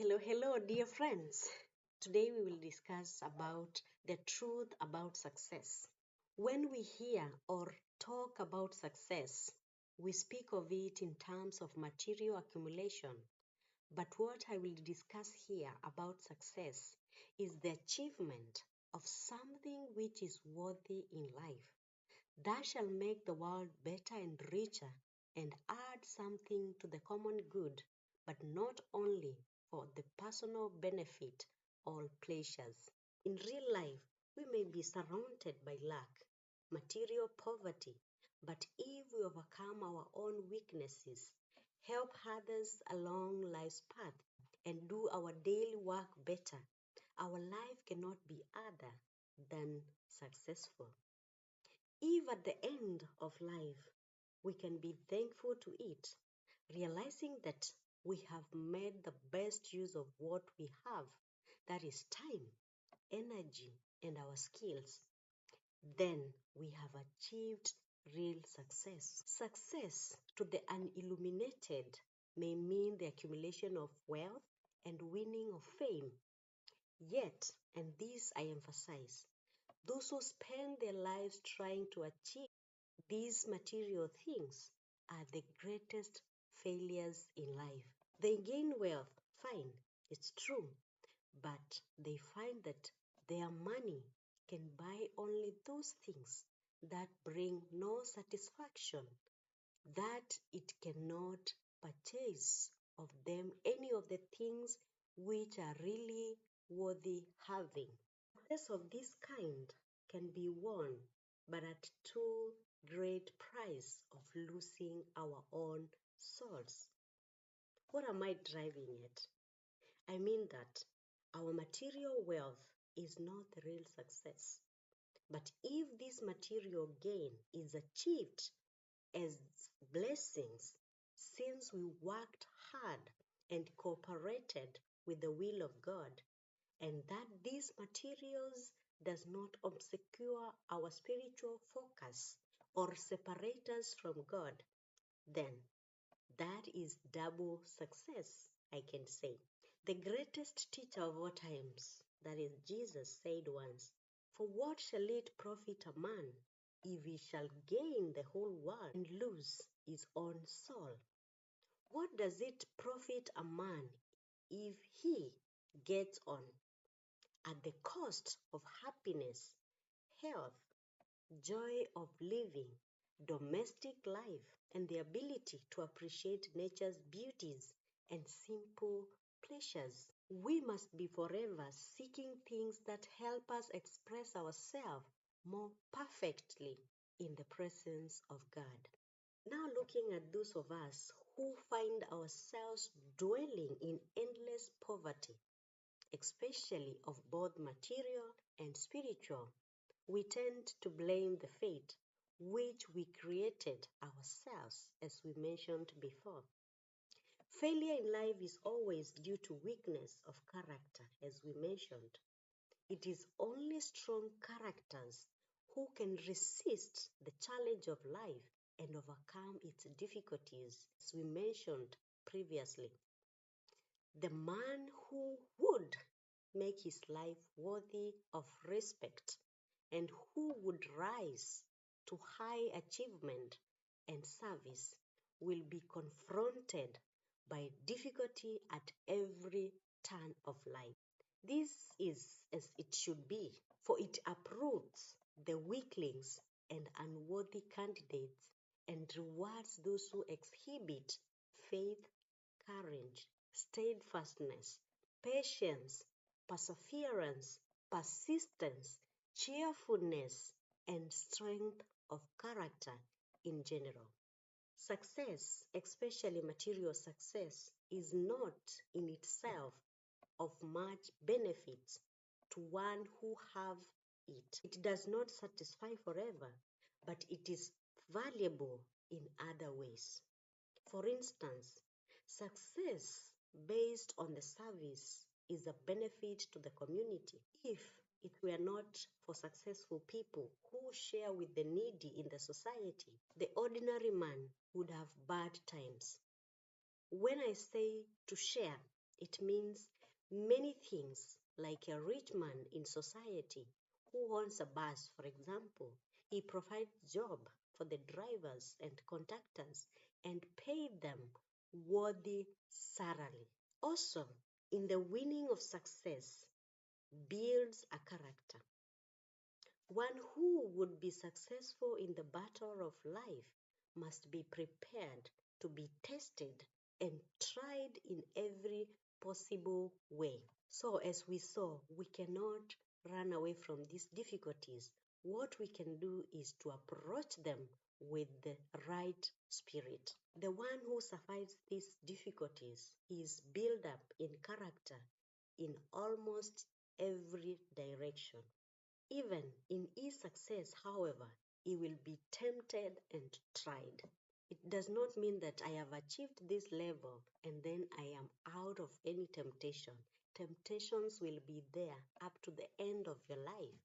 Hello, dear friends. Today we will discuss about the truth about success. When we hear or talk about success, we speak of it in terms of material accumulation. But what I will discuss here about success is the achievement of something which is worthy in life that shall make the world better and richer and add something to the common good, but not only for the personal benefit or pleasures. In real life, we may be surrounded by lack, material poverty, but if we overcome our own weaknesses, help others along life's path, and do our daily work better, our life cannot be other than successful. If at the end of life we can be thankful to it, realizing that we have made the best use of what we have, that is time, energy, and our skills, then we have achieved real success. Success to the unilluminated may mean the accumulation of wealth and winning of fame. Yet, and this I emphasize, those who spend their lives trying to achieve these material things are the greatest failures in life. They gain wealth, fine, it's true, but they find that their money can buy only those things that bring no satisfaction, that it cannot purchase of them any of the things which are really worthy having. Success of this kind can be won, but at too great price of losing our own souls. What am I driving at? I mean that our material wealth is not the real success. But if this material gain is achieved as blessings, since we worked hard and cooperated with the will of God, and that these materials does not obscure our spiritual focus or separate us from God, then that is double success, I can say. The greatest teacher of all times, that is Jesus, said once, "For what shall it profit a man if he shall gain the whole world and lose his own soul? What does it profit a man if he gets on at the cost of happiness, health, joy of living, domestic life, and the ability to appreciate nature's beauties and simple pleasures? We must be forever seeking things that help us express ourselves more perfectly in the presence of God. Now, looking at those of us who find ourselves dwelling in endless poverty, especially of both material and spiritual, we tend to blame the fate which we created ourselves, as we mentioned before. Failure in life is always due to weakness of character, as we mentioned. It is only strong characters who can resist the challenge of life and overcome its difficulties, as we mentioned previously. The man who would make his life worthy of respect and who would rise to high achievement and service will be confronted by difficulty at every turn of life. This is as it should be, for it uproots the weaklings and unworthy candidates and rewards those who exhibit faith, courage, steadfastness, patience, perseverance, persistence, cheerfulness, and strength of character in general. Success, especially material success, is not in itself of much benefit to one who have it. It does not satisfy forever, but it is valuable in other ways. For instance, success based on the service is a benefit to the community. If it were not for successful people who share with the needy in the society, the ordinary man would have bad times. When I say to share, It means many things, like a rich man in society who owns a bus, for example. He provides job for the drivers and conductors and pay them worthy salary. Also, in the winning of success builds a character. One who would be successful in the battle of life must be prepared to be tested and tried in every possible way. So, as we saw, we cannot run away from these difficulties. What we can do is to approach them with the right spirit. The one who survives these difficulties is built up in character in almost every direction. Even in his success, however, he will be tempted and tried. It does not mean that I have achieved this level and then I am out of any temptation. Temptations will be there up to the end of your life.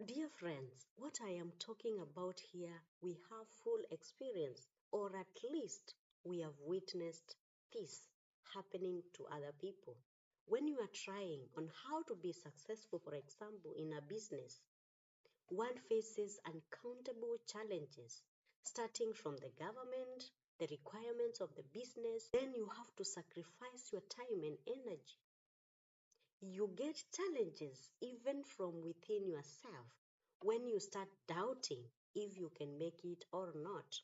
Dear friends, what I am talking about here, we have full experience, or at least we have witnessed this happening to other people. When you are trying on how to be successful, for example, in a business, one faces uncountable challenges, starting from the government, the requirements of the business. Then you have to sacrifice your time and energy. You get challenges even from within yourself when you start doubting if you can make it or not.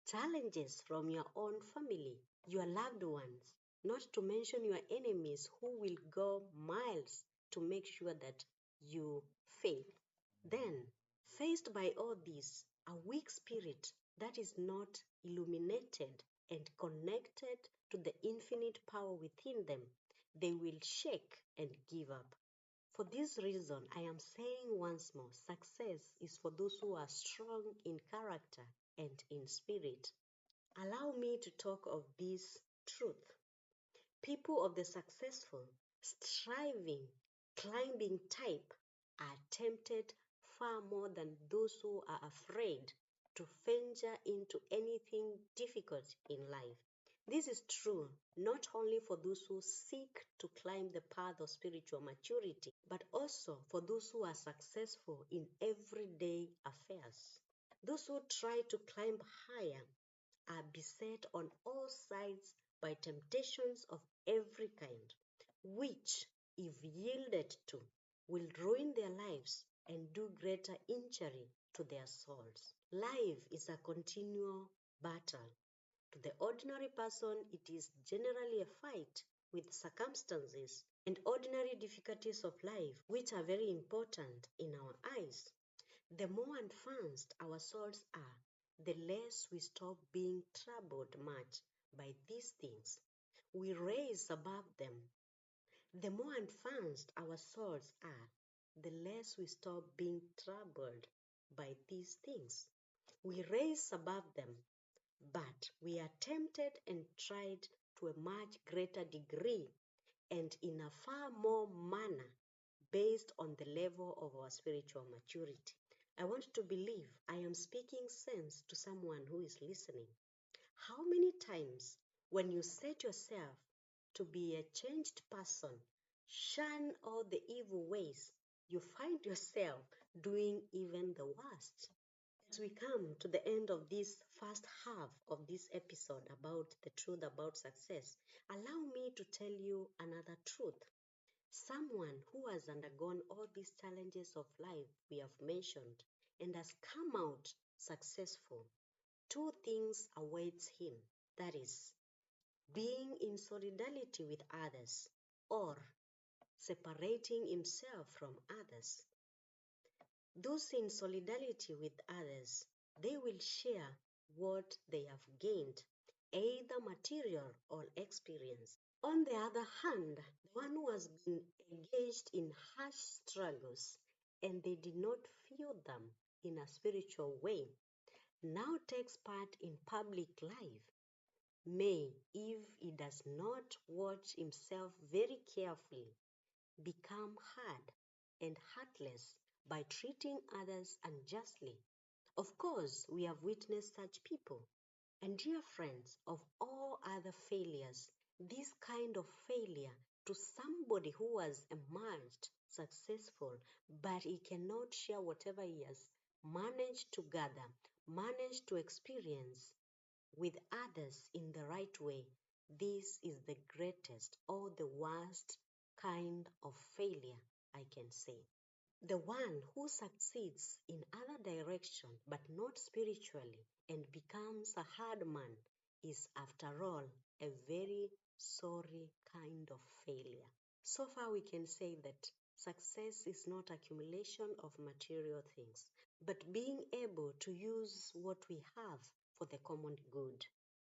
Challenges from your own family, your loved ones, not to mention your enemies who will go miles to make sure that you fail. Then, faced by all this, a weak spirit that is not illuminated and connected to the infinite power within them, they will shake and give up. For this reason, I am saying once more, success is for those who are strong in character and in spirit. Allow me to talk of this truth. People of the successful, striving, climbing type are tempted far more than those who are afraid to venture into anything difficult in life. This is true not only for those who seek to climb the path of spiritual maturity, but also for those who are successful in everyday affairs. Those who try to climb higher are beset on all sides by temptations of every kind, which, if yielded to, will ruin their lives and do greater injury to their souls. Life is a continual battle. To the ordinary person, it is generally a fight with circumstances and ordinary difficulties of life, which are very important in our eyes. The more advanced our souls are, the less we stop being troubled much by these things. We rise above them. The more advanced our souls are, the less we stop being troubled by these things. We rise above them, but we are tempted and tried to a much greater degree and in a far more manner based on the level of our spiritual maturity. I want to believe I am speaking sense to someone who is listening. How many times, when you set yourself to be a changed person, shun all the evil ways, you find yourself doing even the worst? As we come to the end of this first half of this episode about the truth about success, allow me to tell you another truth. Someone who has undergone all these challenges of life we have mentioned and has come out successful, two things awaits him. That is, being in solidarity with others or separating himself from others. Those in solidarity with others, they will share what they have gained, either material or experience. On the other hand, the one who has been engaged in harsh struggles and they did not feel them in a spiritual way now takes part in public life. May, if he does not watch himself very carefully, become hard and heartless by treating others unjustly. Of course, we have witnessed such people. And dear friends, of all other failures, this kind of failure to somebody who was emerged successful, but he cannot share whatever he has managed to gather, managed to experience with others in the right way. This is the greatest or the worst kind of failure, I can say. The one who succeeds in other direction but not spiritually and becomes a hard man is, after all, a very sorry kind of failure. So far, we can say that success is not accumulation of material things, but being able to use what we have for the common good.